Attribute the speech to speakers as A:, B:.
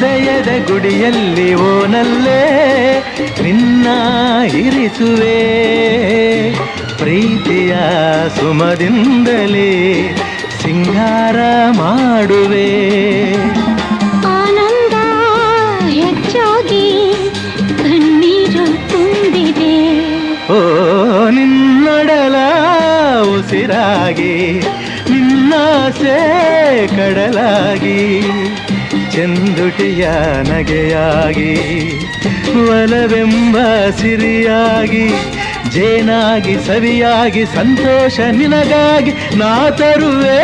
A: ಹೃದಯದ ಗುಡಿಯಲ್ಲಿ ಓನಲ್ಲೇ ನಿನ್ನ ಇರಿಸುವೆ ಪ್ರೀತಿಯ ಸುಮದಿಂದಲೇ ಸಿಂಗಾರ ಮಾಡುವೆ
B: ಆನಂದ ಹೆಚ್ಚಾಗಿ ಕಣ್ಣೀರು ತುಂಬಿದೆ
A: ಓ ನಿನ್ನಡಲ ಉಸಿರಾಗಿ ನಿನ್ನಾಸೆ ಕಡಲಾಗಿ ಚೆಂದುಟಿಯ ನಗೆಯಾಗಿ ಒಲವೆಂಬ ಸಿರಿಯಾಗಿ ಜೇನಾಗಿ ಸವಿಯಾಗಿ ಸಂತೋಷ ನಿನಗಾಗಿ ನಾ ತರುವೆ